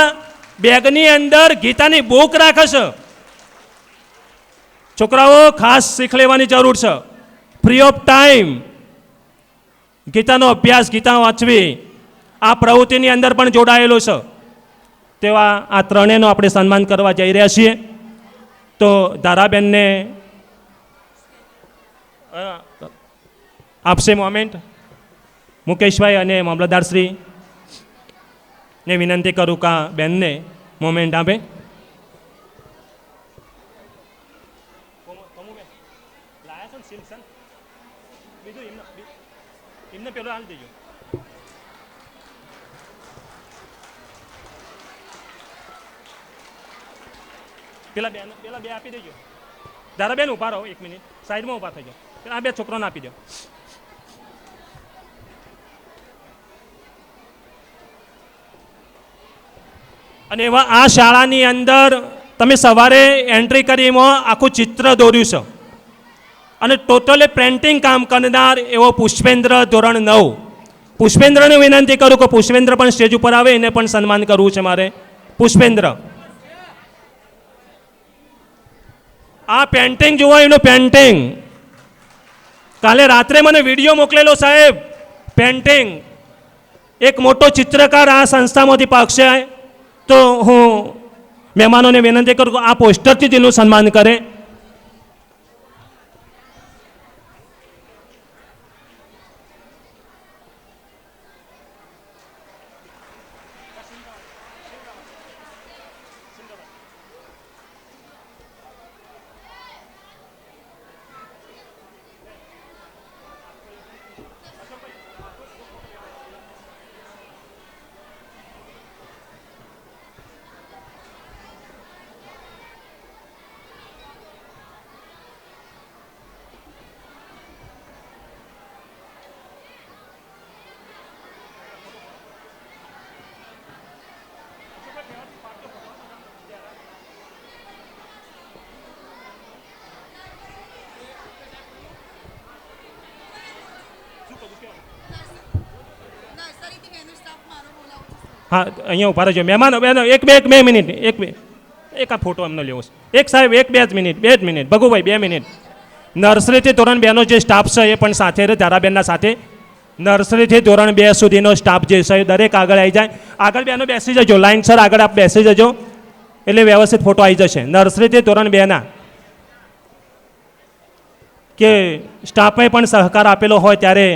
બેગની અંદર ગીતાની બુક રાખે છે. છોકરાઓ ખાસ શીખ લેવાની જરૂર છે. ફ્રી ઓફ ટાઈમ ગીતાનો અભ્યાસ, ગીતા વાંચવી આ પ્રવૃત્તિની અંદર પણ જોડાયેલો છે. તેવા આ ત્રણેયનો આપણે સન્માન કરવા જઈ રહ્યા છીએ. તો ધારાબેનને આપશે મોમેન્ટ. મુકેશભાઈ અને મામલતદારશ્રી ને વિનંતી કરું કે આ બેનને મોમેન્ટ આપે. પેલો હાલ દેજો. પેલા બે આપી દેજો. ધારાબેન ઉભા રહો, 1 મિનિટ સાઈડમાં ઉભા થઈ જાઓ. આ બે છોકરાને આપી દો. અને એવા આ શાળાની અંદર તમે સવારે એન્ટ્રી કરી એમાં આખું ચિત્ર દોર્યું છે અને ટોટલી પેન્ટિંગ કામ કરનાર એવો પુષ્પેન્દ્ર ધોરણ 9. પુષ્પેન્દ્રને વિનંતી કરું કે પુષ્પેન્દ્ર પણ સ્ટેજ ઉપર આવે, એને પણ સન્માન કરવું છે મારે. પુષ્પેન્દ્ર, આ પેન્ટિંગ જુઓ, એનું પેન્ટિંગ કાલે રાત્રે મને વિડીયો મોકલેલો સાહેબ. પેન્ટિંગ એક મોટો ચિત્રકાર આ સંસ્થામાંથી પાકશે. તો હું મહેમાનોને વિનંતી કરું કે આ પોસ્ટરથી જ એનું સન્માન કરે. હા, અહીંયા ઉભા રહેજો મહેમાનો. એક બે મિનિટ, એક આ ફોટો એમનો લેવો છે. એક સાહેબ, 2 જ મિનિટ. ભગુભાઈ 2 મિનિટ. નર્સરીથી ધોરણ 2નો જે સ્ટાફ છે એ પણ સાથે રહે ધારાબેનના સાથે. નર્સરીથી ધોરણ 2 સુધીનો સ્ટાફ જે છે દરેક આગળ આવી જાય. આગળ બેનો બેસી જજો, લાઇનસર આગળ આપ બેસી જજો એટલે વ્યવસ્થિત ફોટો આવી જશે. નર્સરીથી ધોરણ 2ના કે સ્ટાફે પણ સહકાર આપેલો હોય ત્યારે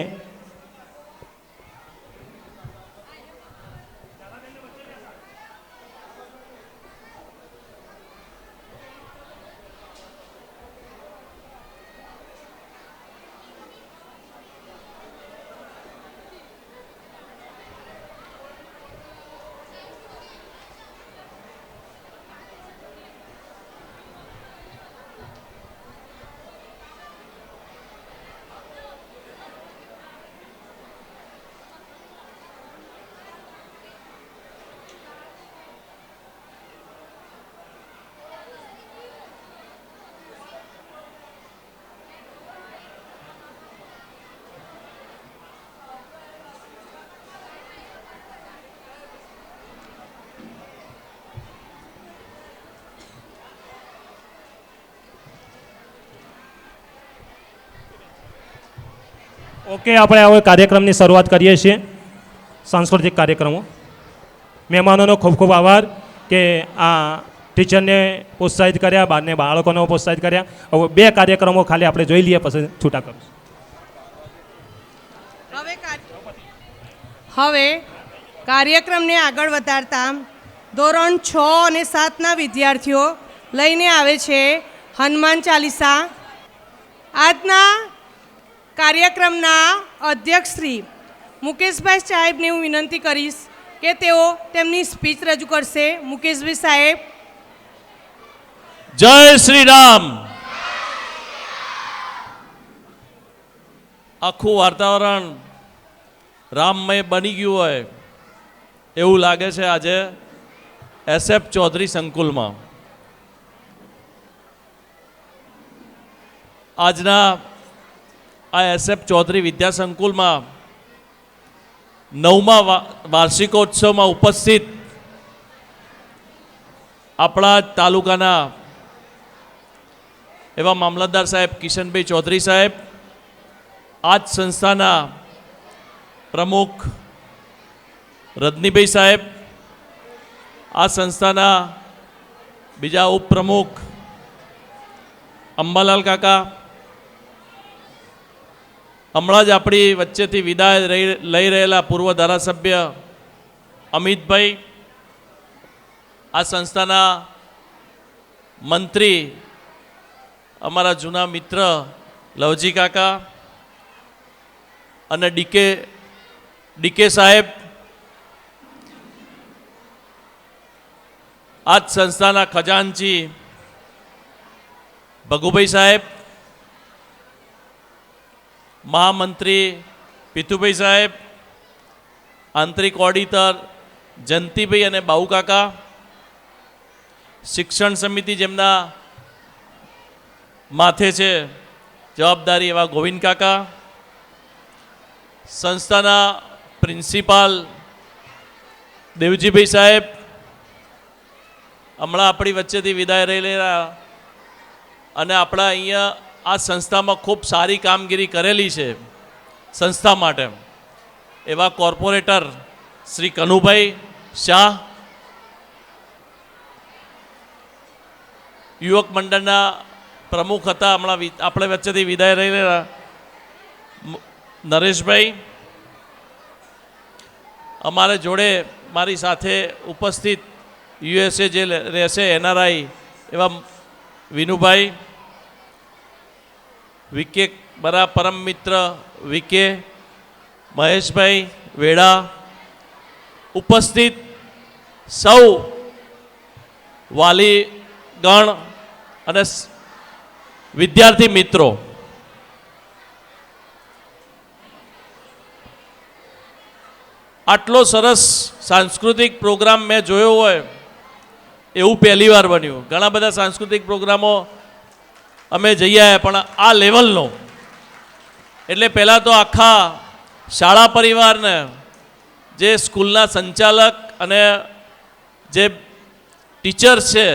ઓકે, આપણે હવે કાર્યક્રમની શરૂઆત કરીએ છીએ. સાંસ્કૃતિક કાર્યક્રમો. મહેમાનોનો ખૂબ ખૂબ આભાર કે આ ટીચરને પ્રોત્સાહિત કર્યા, બારને બાળકોને પ્રોત્સાહિત કર્યા. હવે 2 કાર્યક્રમો ખાલી આપણે જોઈ લઈએ, પછી છૂટા કરું. હવે કાર્યક્રમને આગળ વધારતા ધોરણ 6 અને 7ના વિદ્યાર્થીઓ લઈને આવે છે હનુમાન ચાલીસા. આજના કાર્યક્રમના અધ્યક્ષ શ્રી મુકેશભાઈ સાહેબને હું વિનંતી કરીશ કે તેઓ તેમની સ્પીચ રજૂ કરશે. મુકેશભાઈ સાહેબ. જય શ્રી રામ. આખું વાતાવરણ રામમય બની ગયું હોય એવું લાગે છે આજે SF ચૌધરી સંકુલમાં આજના આ SF ચૌધરી વિદ્યા સંકુલમાં 9મા વાર્ષિકોત્સવમાં ઉપસ્થિત આપણા તાલુકાના એવા મામલતદાર સાહેબ કિશનભાઈ ચૌધરી સાહેબ, આ જ સંસ્થાના પ્રમુખ રજનીભાઈ સાહેબ, આ સંસ્થાના બીજા ઉપપ્રમુખ અંબાલાલ કાકા, હમણાં જ આપણી વચ્ચેથી વિદાય લઈ રહેલા પૂર્વ ધારાસભ્ય અમિતભાઈ, આ સંસ્થાના મંત્રી અમારા જૂના મિત્ર લવજી કાકા અને ડીકે સાહેબ, આ જ સંસ્થાના ખજાનચી ભગુભાઈ સાહેબ, મહામંત્રી પીતુભાઈ સાહેબ, આંતરિક ઓડિટર જયંતિભાઈ અને બાઉકાકા, શિક્ષણ સમિતિ જેમના માથે છે જવાબદારી એવા ગોવિંદ કાકા, સંસ્થાના પ્રિન્સિપાલ દેવજીભાઈ સાહેબ, હમણાં આપણી વચ્ચેથી વિદાય રહેલા અને આપણા અહીંયા આ સંસ્થામાં ખૂબ સારી કામગીરી કરેલી છે સંસ્થા માટે એવા કોર્પોરેટર શ્રી કનુભાઈ શાહ, યુવક મંડળના પ્રમુખ હતા હમણાં આપણે વચ્ચેથી વિદાય રહેલા નરેશભાઈ, અમારે જોડે મારી સાથે ઉપસ્થિત USA જે રહેશે NRI એવા વિનુભાઈ, વિકે મારા પરમ મિત્ર વિકે, મહેશભાઈ વેડા, ઉપસ્થિત સૌ વાલીગણ અને વિદ્યાર્થી મિત્રો, આટલો સરસ સાંસ્કૃતિક પ્રોગ્રામ મેં જોયો હોય એવું પહેલી વાર બન્યું. ઘણા બધા સાંસ્કૃતિક પ્રોગ્રામો અમે જઈ આવ્યા પણ આ લેવલનો એટલે પહેલાં તો આખા શાળા પરિવારને, જે સ્કૂલના સંચાલક અને જે ટીચર્સ છે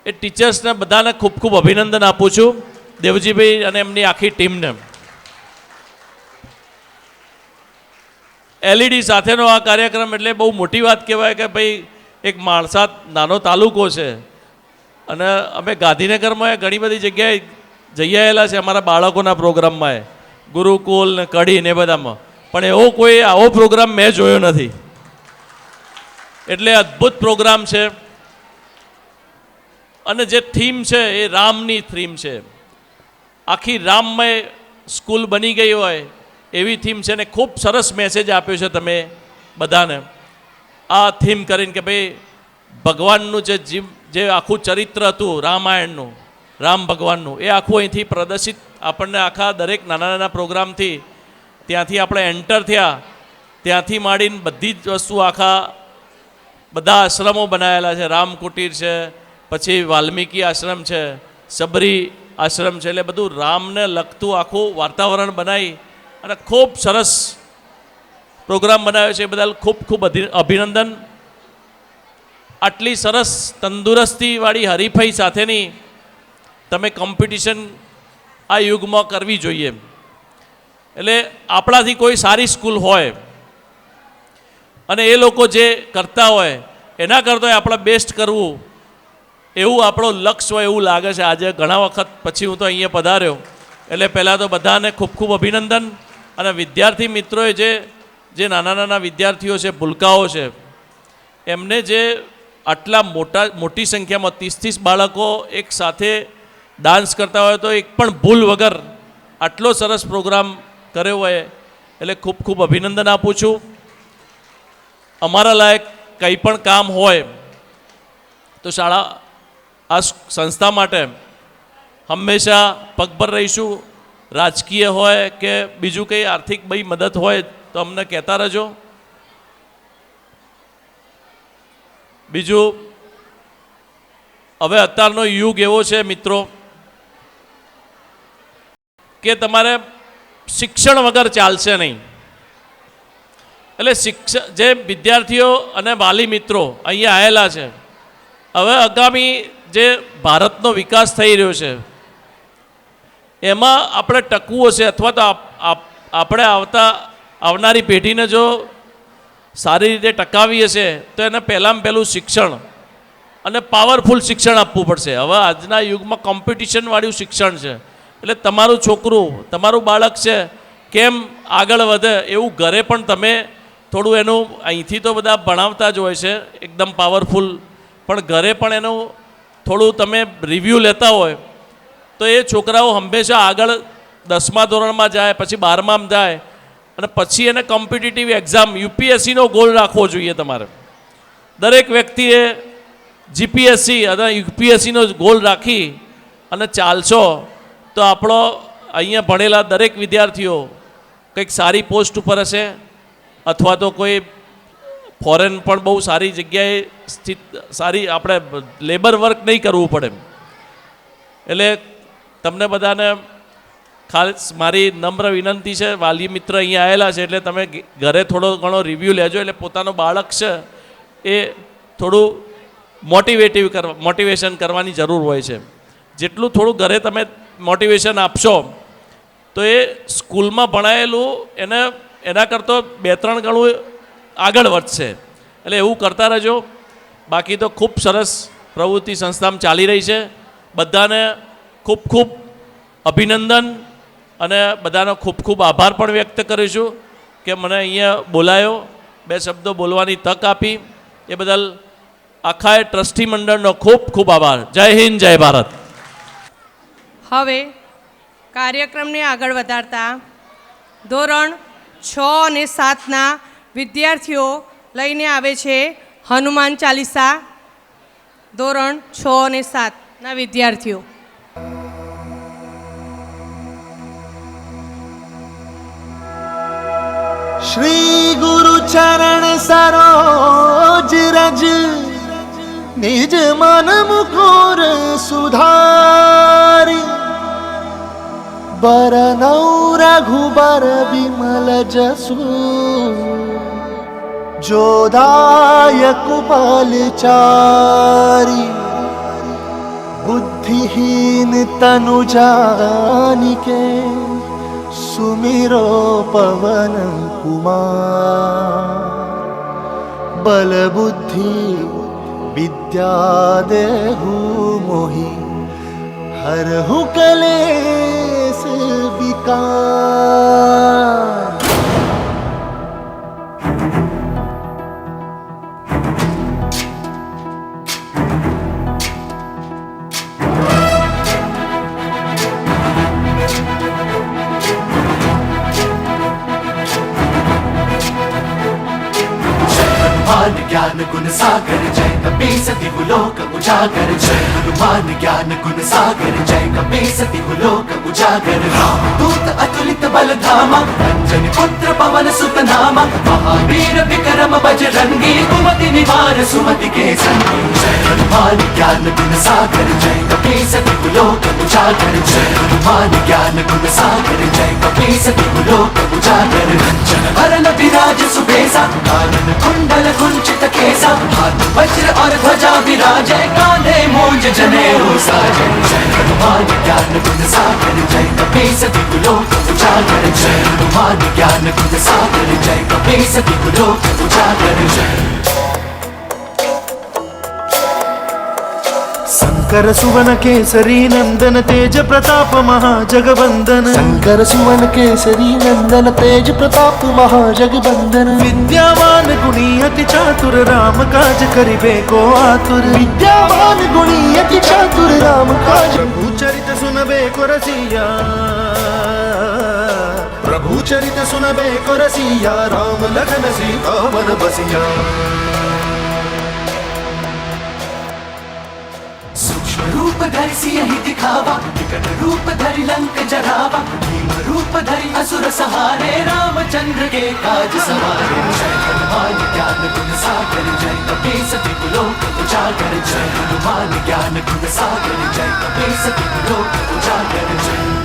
એ ટીચર્સને બધાને ખૂબ ખૂબ અભિનંદન આપું છું, દેવજીભાઈ અને એમની આખી ટીમને. LED સાથેનો આ કાર્યક્રમ એટલે બહુ મોટી વાત કહેવાય કે ભાઈ એક માણસાદ નાનો તાલુકો છે અને અમે ગાંધીનગરમાં ઘણી બધી જગ્યાએ જઈ આવેલા છે અમારા બાળકોના પ્રોગ્રામમાં, ગુરુકુલ ને કડી ને બધામાં, પણ એવો કોઈ આવો પ્રોગ્રામ મેં જોયો નથી. એટલે અદ્ભુત પ્રોગ્રામ છે અને જે થીમ છે એ રામની થીમ છે, આખી રામમય સ્કૂલ બની ગઈ હોય એવી થીમ છે ને ખૂબ સરસ મેસેજ આપ્યો છે તમે બધાને આ થીમ કરીને કે ભાઈ ભગવાનનું જે આખું ચરિત્ર હતું રામાયણનું, રામ ભગવાનનું, એ આખું અહીંથી પ્રદર્શિત આપણને આખા દરેક નાના નાના પ્રોગ્રામથી ત્યાંથી આપણે એન્ટર થયા ત્યાંથી માંડીને બધી જ વસ્તુ આખા બધા આશ્રમો બનાવેલા છે, રામ કુટીર છે, પછી વાલ્મીકી આશ્રમ છે, સબરી આશ્રમ છે, એટલે બધું રામને લગતું આખું વાતાવરણ બનાવી અને ખૂબ સરસ પ્રોગ્રામ બનાવ્યો છે. એ બદલ ખૂબ ખૂબ અભિનંદન. આટલી સરસ તંદુરસ્તીવાળી હરીફાઈ સાથેની તમે કોમ્પિટિશન આ યુગમાં કરવી જોઈએ. એટલે આપણાથી કોઈ સારી સ્કૂલ હોય અને એ લોકો જે કરતા હોય એના કરતાં આપણે બેસ્ટ કરવું એવું આપણો લક્ષ્ય હોય એવું લાગે છે. આજે ઘણા વખત પછી હું તો અહીંયા પધાર્યો એટલે પહેલાં તો બધાને ખૂબ ખૂબ અભિનંદન. અને વિદ્યાર્થી મિત્રોએ જે નાના નાના વિદ્યાર્થીઓ છે, ભૂલકાઓ છે, એમને જે આટલા મોટી સંખ્યામાં 30-30 બાળકો એક સાથે ડાન્સ કરતા હોય તો એક પણ ભૂલ વગર આટલો સરસ પ્રોગ્રામ કર્યો હોય એટલે ખૂબ ખૂબ અભિનંદન આપું છું. અમારા લાયક કંઈ પણ કામ હોય તો શાળા આ સંસ્થા માટે હંમેશા પગભર રહીશું. રાજકીય હોય કે બીજું કંઈ આર્થિક બધી મદદ હોય તો અમને કહેતા રહેજો. બીજું હવે અત્યારનો યુગ એવો છે મિત્રો કે તમારે શિક્ષણ વગર ચાલશે નહીં. એટલે જે વિદ્યાર્થીઓ અને વાલી મિત્રો અહીંયા આવેલા છે, હવે આગામી જે ભારતનો વિકાસ થઈ રહ્યો છે એમાં આપણે ટકવું હશે, અથવા તો આપણે આવનારી પેઢીને જો સારી રીતે ટકાવી હશે તો એને પહેલાં પહેલું શિક્ષણ અને પાવરફુલ શિક્ષણ આપવું પડશે. હવે આજના યુગમાં કોમ્પિટિશનવાળું શિક્ષણ છે, એટલે તમારું છોકરું, તમારું બાળક છે કેમ આગળ વધે એવું ઘરે પણ તમે થોડું એનું, અહીંથી તો બધા ભણાવતા જ હોય છે એકદમ પાવરફુલ, પણ ઘરે પણ એનું થોડું તમે રિવ્યૂ લેતા હોય તો એ છોકરાઓ હંમેશા આગળ 10મા ધોરણમાં જાય, પછી 12માં જાય અને પછી એને કોમ્પિટિટિવ એક્ઝામ યુપીએસસીનો ગોલ રાખવો જોઈએ. તમારે દરેક વ્યક્તિએ જીપીએસસી અને યુપીએસસીનો ગોલ રાખી અને ચાલશો તો આપણો અહીંયા ભણેલા દરેક વિદ્યાર્થીઓ કંઈક સારી પોસ્ટ ઉપર હશે, અથવા તો કોઈ ફોરેન પણ બહુ સારી જગ્યાએ સ્થિત, સારી આપણે લેબર વર્ક નહીં કરવું પડે. એટલે તમને બધાને ખાસ મારી નમ્ર વિનંતી છે, વાલી મિત્ર અહીંયા આવેલા છે એટલે તમે ઘરે થોડો ઘણો રિવ્યૂ લેજો, એટલે પોતાનો બાળક છે એ થોડું મોટિવેશન કરવાની જરૂર હોય છે. જેટલું થોડું ઘરે તમે મોટિવેશન આપશો તો એ સ્કૂલમાં ભણાયેલું એના કરતાં 2-3 ગણું આગળ વધશે. એટલે એવું કરતા રહેજો. બાકી તો ખૂબ સરસ પ્રવૃત્તિ સંસ્થામાં ચાલી રહી છે. બધાને ખૂબ ખૂબ અભિનંદન અને બધાનો ખૂબ ખૂબ આભાર પણ વ્યક્ત કરીશું કે મને અહીંયા બોલાયો, 2 શબ્દો બોલવાની તક આપી, એ બદલ આખા ટ્રસ્ટી મંડળનો ખૂબ ખૂબ આભાર. જય હિન્દ, જય ભારત. હવે કાર્યક્રમને આગળ વધારતા ધોરણ 6 અને 7ના વિદ્યાર્થીઓ લઈને આવે છે હનુમાન ચાલીસા. ધોરણ 6 અને 7ના વિદ્યાર્થીઓ. श्री गुरु चरण सरोज रज निज मन मुकुर सुधारी बरनौ रघुबर विमल जसु जोदायक बलचारी बुद्धिहीन तनु जानिके सुमिरो पवन कुमार बल बुद्धि विद्या देहु मोहि हरहु कलेस विकार. ज्ञान गुण सागर जय कपीस तिहु लोक उजागर जय हनुमान ज्ञान गुण सागर जय कपीस तिहु लोक उजागर दूत अतुलित बल धामा अंजनी पुत्र पवन सुत नामा महावीर विक्रम बजरंगी कुमति निवार सुमति के संगी जय हनुमान ज्ञान गुण सागर जय कपीस तिहु लोक उजागर जय हनुमान ज्ञान गुण सागर जय कपीस तिहु लोक उजागर कंचन वरन विराज सुबेसा कानन कुंडल कुंचित केसा हाथ वज्र और ध्वजा विराजय कांधे मूंज जनेऊ साजन जय हनुमान ज्ञान गुण सागर जय कपीस तिहु लोक उजागर जय हनुमान ज्ञान गुण सागर जय कपीस तिहु लोक उजागर जय. शंकर सुवन केसरी नंदन तेज प्रताप महाजगवंदन शंकर सुवन केसरी नंदन तेज प्रताप महाजगवंदन विद्यावान गुणी अति चातुर राम काज करिबे को आतुर विद्यावान गुणी अति चातुर राम काज प्रभु चरित सुनबे को रसिया प्रभु चरित सुनबे को रसिया राम लखन सीता वन बसिया. रूप धरि सिंह दिखावा विकट रूप धरि लंक जरावा भीम रूप धरि असुर सहारे रामचंद्र के काज सवारे जय हनुमान ज्ञान गुण सागर जय कपीसति लोक उजागर जय हनुमान ज्ञान गुण सागर जय कपीसति लोक उजागर जय।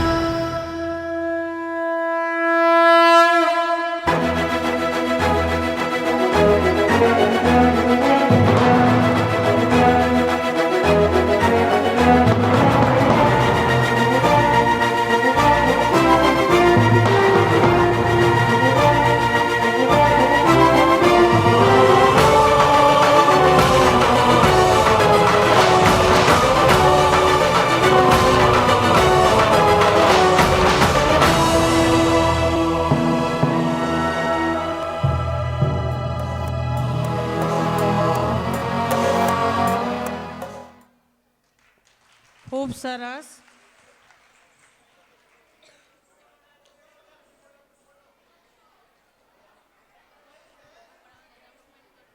ખૂબ સરસ.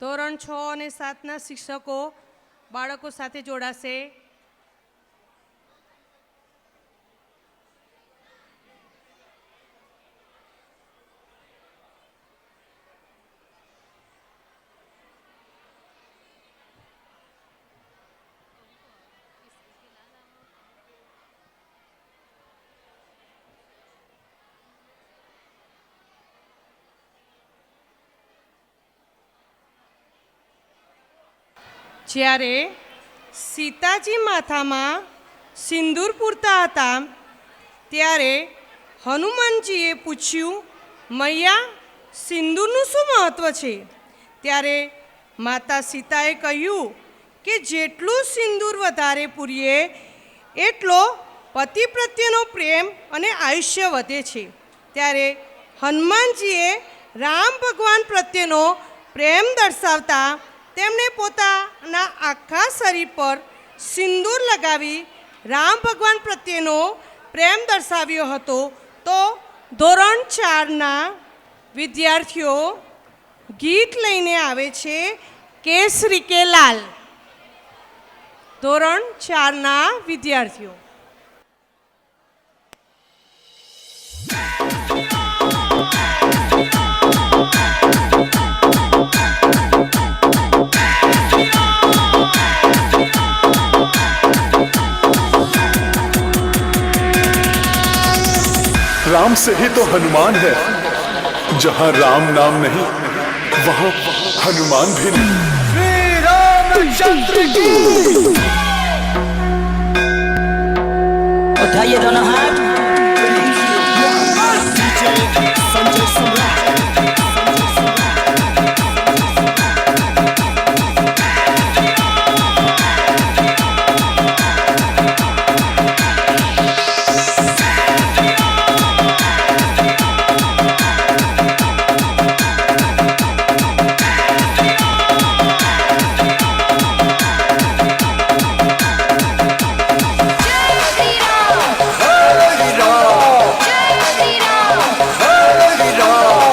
ધોરણ 6 અને 7ના શિક્ષકો બાળકો સાથે જોડાશે. જ્યારે સીતાજી માથામાં સિંદૂર પૂરતા હતા ત્યારે હનુમાનજીએ પૂછ્યું, મૈયા, સિંદૂરનું શું મહત્ત્વ છે? ત્યારે માતા સીતાએ કહ્યું કે જેટલું સિંદૂર વધારે પૂરીએ એટલો પતિ પ્રત્યેનો પ્રેમ અને આયુષ્ય વધે છે. ત્યારે હનુમાનજીએ રામ ભગવાન પ્રત્યેનો પ્રેમ દર્શાવતા તેમણે પોતાના આખા શરીર પર સિંદૂર લગાવી રામ ભગવાન પ્રત્યેનો પ્રેમ દર્શાવ્યો હતો. તો ધોરણ 4ના વિદ્યાર્થીઓ ગીત લઈને આવે છે, કેસરી કે લાલ. ધોરણ 4ના વિદ્યાર્થીઓ. राम से ही तो हनुमान है, जहां राम नाम नहीं वहां हनुमान भी नहीं। श्री रामचंद्र की उठाइए दोनों हाथ। संजय सम्राट। राम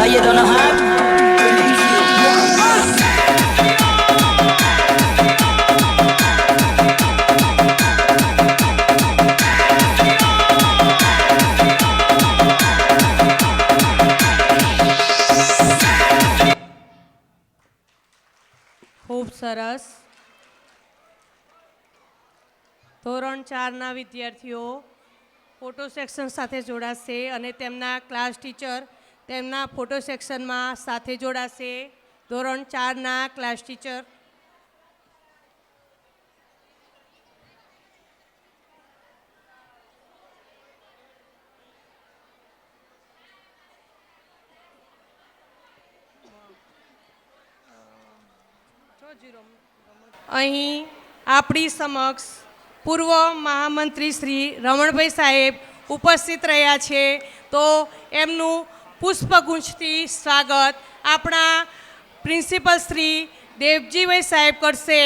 उठाइए दोनों हाथ। ખૂબ સરસ. ધોરણ 4ના વિદ્યાર્થીઓ ફોટો સેક્શન સાથે જોડાશે અને તેમના ક્લાસ ટીચર તેમના ફોટો સેક્શનમાં સાથે જોડાશે. ધોરણ 4ના ક્લાસ ટીચર. અહીં આપણી સમક્ષ પૂર્વ મહામંત્રી શ્રી રમણભાઈ સાહેબ ઉપસ્થિત રહ્યા છે, તો એમનું પુષ્પગુચ્છથી સ્વાગત આપણા પ્રિન્સિપલ શ્રી દેવજીભાઈ સાહેબ કરશે.